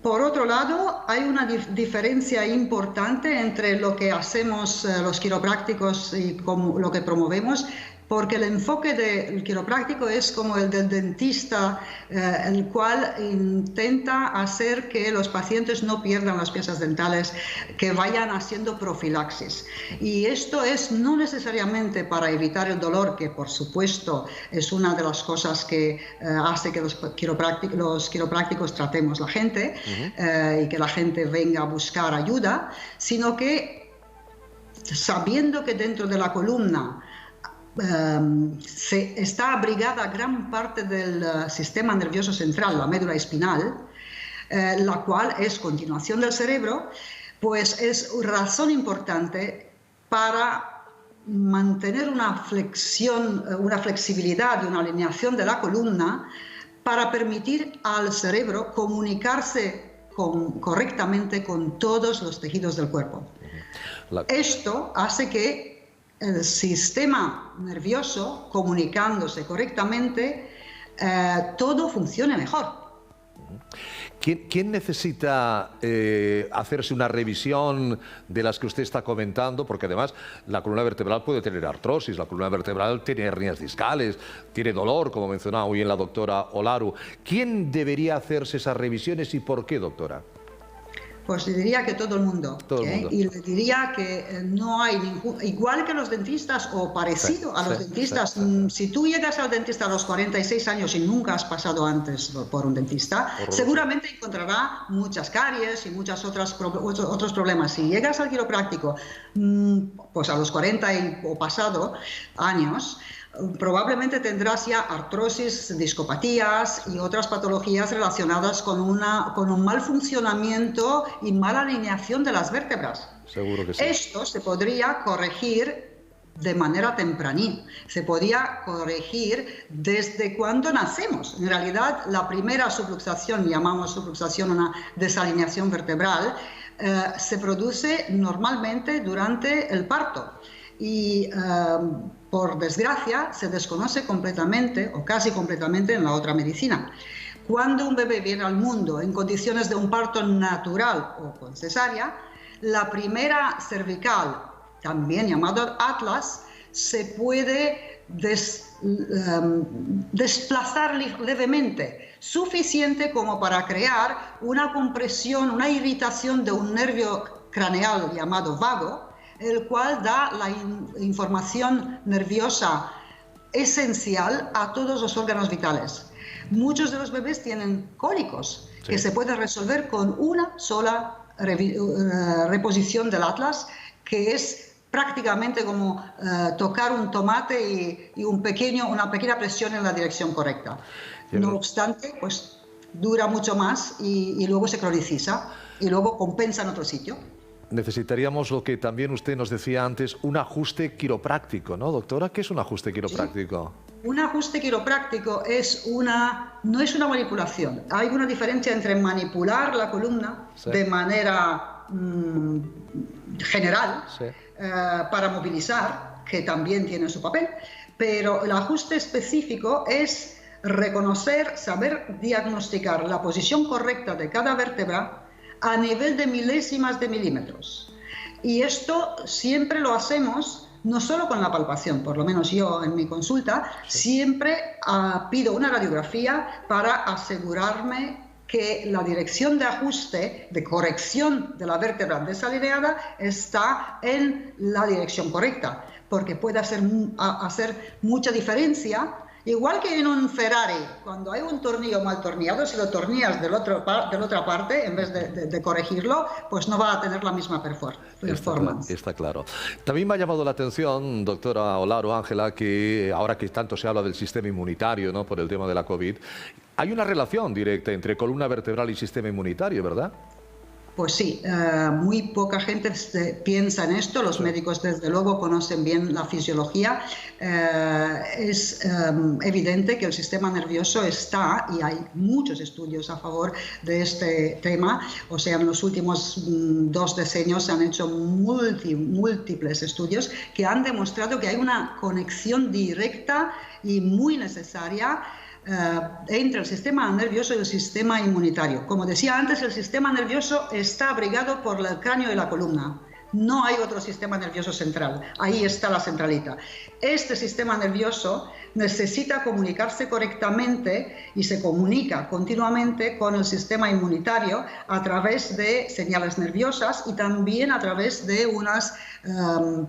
Por otro lado, hay una diferencia importante entre lo que hacemos los quiroprácticos y lo que promovemos, porque el enfoque del quiropráctico es como el del dentista, el cual intenta hacer que los pacientes no pierdan las piezas dentales, que vayan haciendo profilaxis. Y esto es no necesariamente para evitar el dolor, que por supuesto es una de las cosas que hace que los quiroprácticos tratemos a la gente y que la gente venga a buscar ayuda, sino que sabiendo que dentro de la columna está abrigada gran parte del sistema nervioso central, la médula espinal, la cual es continuación del cerebro, pues es razón importante para mantener una flexión, una flexibilidad y una alineación de la columna para permitir al cerebro comunicarse correctamente con todos los tejidos del cuerpo. Esto hace que el sistema nervioso, comunicándose correctamente, todo funcione mejor. ¿Quién necesita hacerse una revisión de las que usted está comentando? Porque además la columna vertebral puede tener artrosis, la columna vertebral tiene hernias discales, tiene dolor, como mencionaba muy bien la doctora Olaru. ¿Quién debería hacerse esas revisiones y por qué, doctora? Pues le diría que todo el mundo. Y le diría que no hay ningún... Igual que los dentistas o parecido a los dentistas. Si tú llegas al dentista a los 46 años y nunca has pasado antes por un dentista, seguramente encontrará muchas caries y muchos otros problemas. Si llegas al quiropráctico pues a los 40 o pasado años, probablemente tendrás ya artrosis, discopatías y otras patologías relacionadas con un mal funcionamiento y mala alineación de las vértebras. Seguro que sí. Esto se podría corregir de manera tempranil. Se podría corregir desde cuando nacemos. En realidad, la primera subluxación, llamamos subluxación una desalineación vertebral, se produce normalmente durante el parto. Y por desgracia se desconoce completamente o casi completamente en la otra medicina. Cuando un bebé viene al mundo en condiciones de un parto natural o con cesárea, la primera cervical, también llamado atlas, se puede desplazar levemente, suficiente como para crear una compresión, una irritación de un nervio craneal llamado vago, el cual da la información nerviosa esencial a todos los órganos vitales. Muchos de los bebés tienen cólicos que se pueden resolver con una sola reposición del atlas, que es prácticamente como tocar un tomate y una pequeña presión en la dirección correcta. No obstante, pues dura mucho más y luego se croniciza y luego compensa en otro sitio. Necesitaríamos lo que también usted nos decía antes, un ajuste quiropráctico, ¿no, doctora? ¿Qué es un ajuste quiropráctico? Sí. Un ajuste quiropráctico no es una manipulación. Hay una diferencia entre manipular la columna de manera general para movilizar, que también tiene su papel, pero el ajuste específico es reconocer, saber diagnosticar la posición correcta de cada vértebra a nivel de milésimas de milímetros. Y esto siempre lo hacemos no solo con la palpación, por lo menos yo en mi consulta, siempre pido una radiografía para asegurarme que la dirección de ajuste, de corrección de la vértebra desalineada está en la dirección correcta, porque puede hacer mucha diferencia. Igual que en un Ferrari, cuando hay un tornillo mal tornillado, si lo tornillas de la otra parte, en vez de corregirlo, pues no va a tener la misma performance. Está claro. También me ha llamado la atención, doctora Olaro, Ángela, que ahora que tanto se habla del sistema inmunitario, ¿no?, por el tema de la COVID, hay una relación directa entre columna vertebral y sistema inmunitario, ¿verdad? Pues sí, muy poca gente piensa en esto, los médicos desde luego conocen bien la fisiología. Es evidente que el sistema nervioso está, y hay muchos estudios a favor de este tema, o sea, en los últimos 2 decenios se han hecho múltiples estudios que han demostrado que hay una conexión directa y muy necesaria entre el sistema nervioso y el sistema inmunitario. Como decía antes, el sistema nervioso está abrigado por el cráneo y la columna. No hay otro sistema nervioso central. Ahí está la centralita. Este sistema nervioso necesita comunicarse correctamente y se comunica continuamente con el sistema inmunitario a través de señales nerviosas y también a través de unas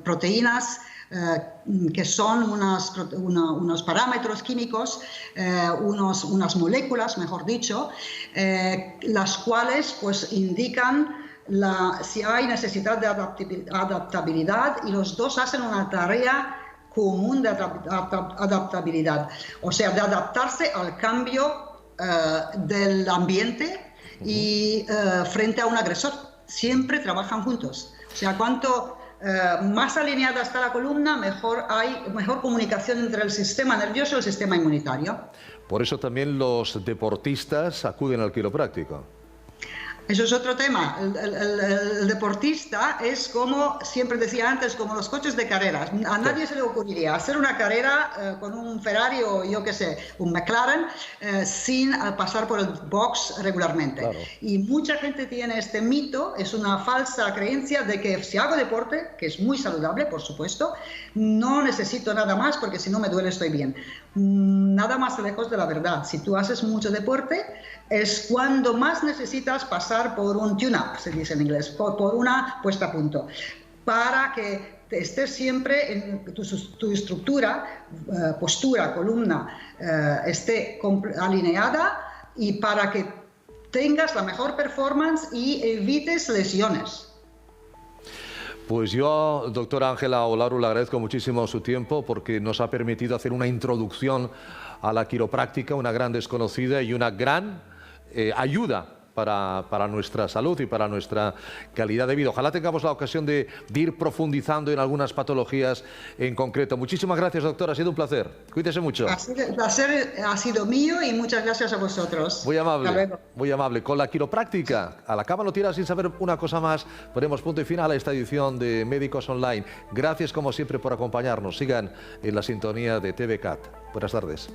proteínas que son unos parámetros químicos, unas moléculas, mejor dicho, las cuales pues indican si hay necesidad de adaptabilidad, y los dos hacen una tarea común de adaptabilidad, o sea, de adaptarse al cambio del ambiente y frente a un agresor. Siempre trabajan juntos. O sea, cuanto más alineada está la columna, mejor comunicación entre el sistema nervioso y el sistema inmunitario. Por eso también los deportistas acuden al quiropráctico. Eso es otro tema. El deportista es como, siempre decía antes, como los coches de carreras. A nadie se le ocurriría hacer una carrera con un Ferrari o yo qué sé, un McLaren, sin pasar por el box regularmente. Claro. Y mucha gente tiene este mito, es una falsa creencia de que si hago deporte, que es muy saludable, por supuesto, no necesito nada más porque si no me duele estoy bien. Nada más lejos de la verdad. Si tú haces mucho deporte, es cuando más necesitas pasar pasar por un tune-up, se dice en inglés, por una puesta a punto, para que estés siempre en tu estructura, postura, columna, esté alineada y para que tengas la mejor performance y evites lesiones. Pues yo, doctora Ángela Olaru, le agradezco muchísimo su tiempo porque nos ha permitido hacer una introducción a la quiropráctica, una gran desconocida y una gran ayuda para nuestra salud y para nuestra calidad de vida. Ojalá tengamos la ocasión de ir profundizando en algunas patologías en concreto. Muchísimas gracias, doctora, ha sido un placer. Cuídese mucho. El placer ha sido mío y muchas gracias a vosotros. Muy amable, Hasta luego. muy amable. Con la quiropráctica, a la cama no tira sin saber una cosa más. Ponemos punto y final a esta edición de Médicos Online. Gracias, como siempre, por acompañarnos. Sigan en la sintonía de TVCAT. Buenas tardes.